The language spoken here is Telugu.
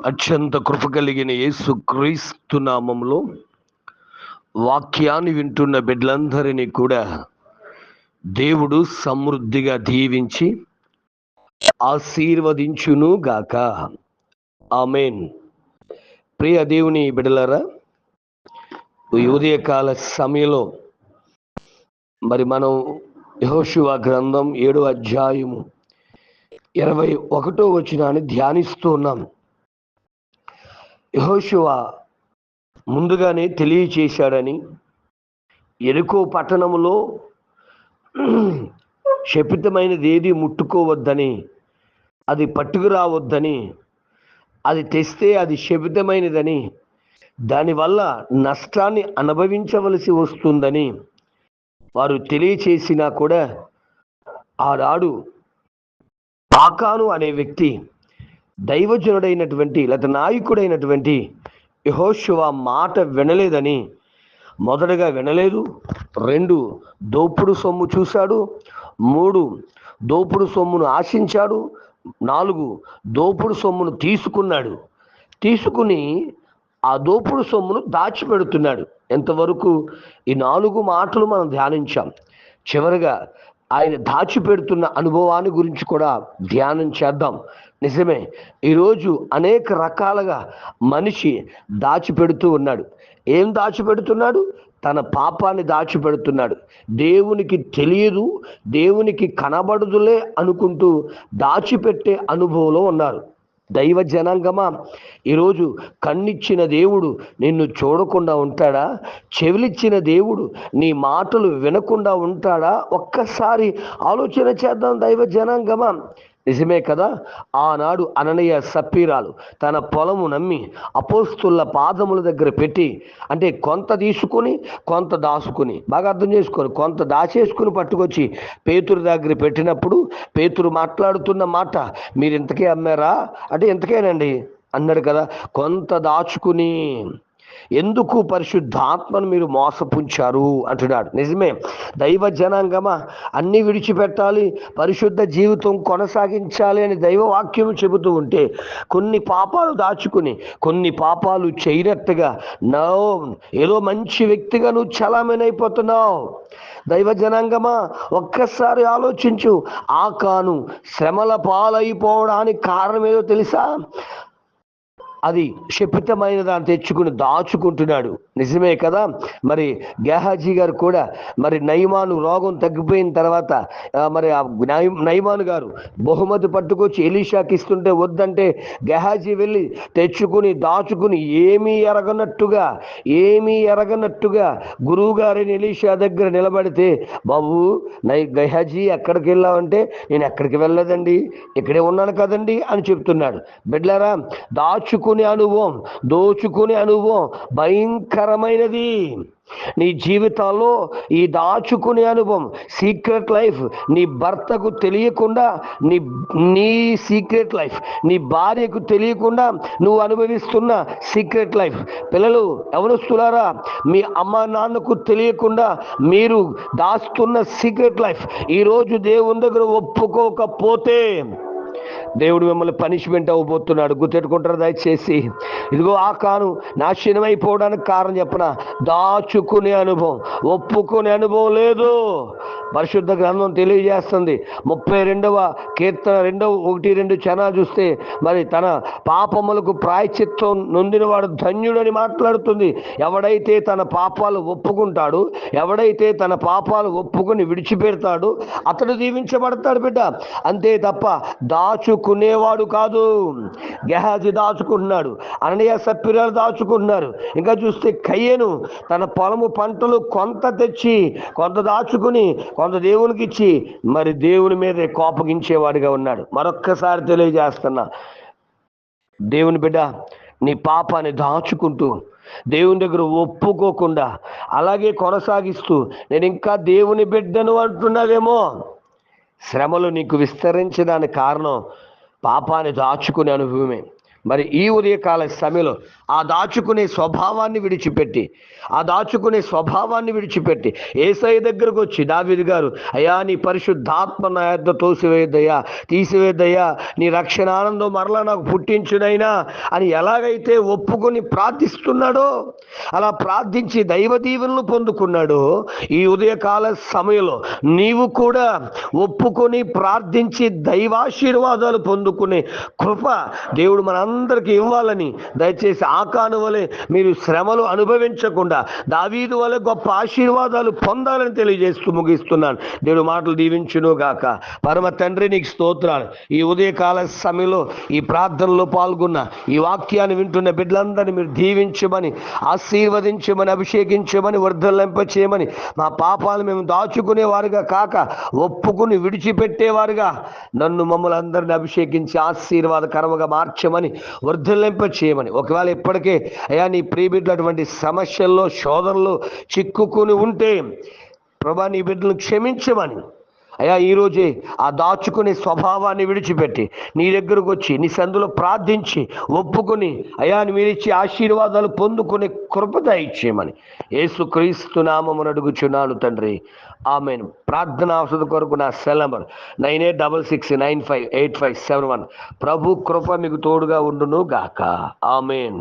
అత్యంత కృప కలిగిన యేసుక్రీస్తు నామములో వాక్యాన్ని వింటున్న బిడ్డలందరినీ కూడా దేవుడు సమృద్ధిగా దీవించి ఆశీర్వదించును గాక. ఆమేన్. ప్రియ దేవుని బిడ్డలారా, ఈ ఉదయకాల సమయంలో మనం యెహోషువ గ్రంథం 7వ అధ్యాయము 21వ వచనాన్ని ధ్యానిస్తూ ఉన్నాం. యెహోషువ ముందుగానే తెలియచేశాడని, యెరికో పట్టణములో శపితమైనది ఏది ముట్టుకోవద్దని, అది పట్టుకురావద్దని, అది తెస్తే అది శపితమైనదని, దానివల్ల నష్టాన్ని అనుభవించవలసి వస్తుందని వారు తెలియచేసినా కూడా ఆనాడు ఆకాను అనే వ్యక్తి దైవజనుడైనటువంటి లేదా నాయకుడైనటువంటి యెహోషువ మాట వినలేదని, మొదటగా వినలేదు, 2 దోపుడు సొమ్ము చూశాడు, 3 దోపుడు సొమ్మును ఆశించాడు, 4 దోపుడు సొమ్మును తీసుకుని ఆ దోపుడు సొమ్మును దాచిపెడుతున్నాడు. ఎంతవరకు ఈ 4 మాటలు మనం ధ్యానించాం. చివరిగా ఆయన దాచిపెడుతున్న అనుభవాన్ని గురించి కూడా ధ్యానం చేద్దాం. నిజమే, ఈరోజు అనేక రకాలుగా మనిషి దాచిపెడుతూ ఉన్నాడు. ఏం దాచిపెడుతున్నాడు? తన పాపాన్ని దాచిపెడుతున్నాడు. దేవునికి తెలియదు, దేవునికి కనబడదులే అనుకుంటూ దాచిపెట్టే అనుభవంలో ఉన్నారు. దైవ జనాంగమా, ఈరోజు కన్నిచ్చిన దేవుడు నిన్ను చూడకుండా ఉంటాడా? చెవిలిచ్చిన దేవుడు నీ మాటలు వినకుండా ఉంటాడా? ఒక్కసారి ఆలోచన చేద్దాం దైవ జనాంగమా. నిజమే కదా, ఆనాడు అననీయ సప్పీరాలు తన పొలము నమ్మి అపోస్తుల పాదముల దగ్గర పెట్టి, అంటే కొంత తీసుకుని కొంత దాచుకుని, బాగా అర్థం చేసుకొని, కొంత దాచేసుకుని పట్టుకొచ్చి పేతురు దగ్గర పెట్టినప్పుడు పేతురు మాట్లాడుతున్న మాట, మీరు ఇంతకే అమ్మారా అంటే ఇంతకేనండి అన్నాడు కదా. కొంత దాచుకుని ఎందుకు పరిశుద్ధాత్మను మీరు మోసపుంచారు అంటున్నాడు. నిజమే, దైవ జనాంగమా, అన్నీ విడిచిపెట్టాలి, పరిశుద్ధ జీవితం కొనసాగించాలి అని దైవ వాక్యం చెబుతూ ఉంటే కొన్ని పాపాలు దాచుకుని కొన్ని పాపాలు చేయనట్టుగా ఏదో మంచి వ్యక్తిగా నువ్వు చలామణి అయిపోతున్నావు. దైవ జనాంగమా, ఒక్కసారి ఆలోచించు. ఆకాను శ్రమల పాలైపోవడానికి కారణం ఏదో తెలుసా? అది శపితమైన దాన్ని తెచ్చుకుని దాచుకుంటున్నాడు. నిజమే కదా. గేహాజీ గారు కూడా నయమాను రోగం తగ్గిపోయిన తర్వాత నయమాను గారు బహుమతి పట్టుకొచ్చి ఎలీషాకి ఇస్తుంటే వద్దంటే గేహాజీ వెళ్ళి తెచ్చుకుని దాచుకుని ఏమీ ఎరగనట్టుగా గురువు గారిని ఎలీషా దగ్గర నిలబడితే, బాబు గేహాజీ ఎక్కడికి వెళ్ళావంటే, నేను ఎక్కడికి వెళ్ళలేదండి, ఇక్కడే ఉన్నాను కదండి అని చెప్తున్నాడు. బిడ్డలారా, దోచుకునే అనుభవం భయంకరమైనది. నీ జీవితాల్లో ఈ దాచుకునే అనుభవం, సీక్రెట్ లైఫ్, నీ భర్తకు తెలియకుండా నీ సీక్రెట్ లైఫ్, నీ భార్యకు తెలియకుండా నువ్వు అనుభవిస్తున్న సీక్రెట్ లైఫ్, పిల్లలు ఎవరొస్తున్నారా, మీ అమ్మ నాన్నకు తెలియకుండా మీరు దాస్తున్న సీక్రెట్ లైఫ్, ఈరోజు దేవుని దగ్గర ఒప్పుకోకపోతే దేవుడు మిమ్మల్ని పనిష్మెంట్ అవ్వబోతున్నాడు. గుర్తెట్టుకుంటారు దయచేసి. ఇదిగో ఆకాను నాశనం అయిపోవడానికి కారణం చెప్పన, దాచుకునే అనుభవం, ఒప్పుకునే అనుభవం లేదు. పరిశుద్ధ గ్రంథం తెలియజేస్తుంది. 32వ కీర్తన 1-2 చరణాలు చూస్తే తన పాపములకు ప్రాయశ్చిత్తం నొందినవాడు ధన్యుడని మాట్లాడుతుంది. ఎవడైతే తన పాపాలు ఒప్పుకుంటాడు, ఎవడైతే తన పాపాలు ఒప్పుకొని విడిచిపెడతాడు, అతడు దీవించబడతాడు బిడ్డ. అంతే తప్ప దాచుకునేవాడు కాదు. గేహాజీ దాచుకుంటున్నాడు, అననీయ సప్పీరాలు దాచుకుంటున్నారు. ఇంకా చూస్తే కయ్యను తన పొలము పంటలు కొంత తెచ్చి కొంత దాచుకుని కొంత దేవునికి ఇచ్చి దేవుని మీదే కోపగించేవాడిగా ఉన్నాడు. మరొక్కసారి తెలియజేస్తున్నా, దేవుని బిడ్డ, నీ పాపాన్ని దాచుకుంటూ దేవుని దగ్గర ఒప్పుకోకుండా అలాగే కొనసాగిస్తూ నేను ఇంకా దేవుని బిడ్డను అంటున్నావేమో. శ్రమలు నీకు విస్తరించడానికి కారణం పాపాన్ని దాచుకునే అనుభవమే. మరి ఈ ఉదయకాల సమయంలో ఆ దాచుకునే స్వభావాన్ని విడిచిపెట్టి యేసయ్య దగ్గరకు వచ్చి దావీదు గారు, అయ్యా నీ పరిశుద్ధాత్మ నా యొద్ద తీసివేద్దయ్యా, నీ రక్షణ ఆనందం మరలా నాకు పుట్టించునైనా అని ఎలాగైతే ఒప్పుకొని ప్రార్థిస్తున్నాడో, అలా ప్రార్థించి దైవ దీవెనలు పొందుకున్నాడో, ఈ ఉదయకాల సమయంలో నీవు కూడా ఒప్పుకొని ప్రార్థించి దైవాశీర్వాదాలు పొందుకునే కృప దేవుడు మనందరికీ ఇవ్వాలని, దయచేసి ఆకాను వలె మీరు శ్రమలు అనుభవించకుండా దావీదు వలె గొప్ప ఆశీర్వాదాలు పొందాలని తెలియజేస్తూ ముగిస్తున్నాను. దేవుడు మాటలు దీవించును గాక. పరమ తండ్రి నీకు స్తోత్రాలు. ఈ ఉదయకాల సమయంలో ఈ ప్రార్థనలో పాల్గొన్న, ఈ వాక్యాన్ని వింటున్న బిడ్డలందరినీ మీరు దీవించమని, ఆశీర్వదించమని, అభిషేకించమని, వర్ధలింపచేయమని, మా పాపాలు మేము దాచుకునేవారుగా కాక ఒప్పుకుని విడిచిపెట్టేవారుగా మమ్మల్ని అందరిని అభిషేకించి ఆశీర్వాదకరముగా మార్చమని, వర్ధలింపచేయమని. ఒకవేళ ఇప్పటికే అయ్యా నీ ప్రియబిడ్డలు అటువంటి సమస్యల్లో, శోధనలో చిక్కుకుని ఉంటే ప్రభా నీ బిడ్డలను క్షమించమని, అయ్యా ఈరోజే ఆ దాచుకునే స్వభావాన్ని విడిచిపెట్టి నీ దగ్గరకు వచ్చి నీ సందులో ప్రార్థించి ఒప్పుకొని అయ్యా మీరు ఇచ్చే ఆశీర్వాదాలు పొందుకునే కృప దయచేయమని యేసుక్రీస్తు నామమున అడుగుచున్నాను తండ్రి. ఆమేన్. ప్రార్థన అవసరం కొరకు నా సెల్ నంబర్ 9866958571. ప్రభు కృప మీకు తోడుగా ఉండును గాక. ఆమేన్.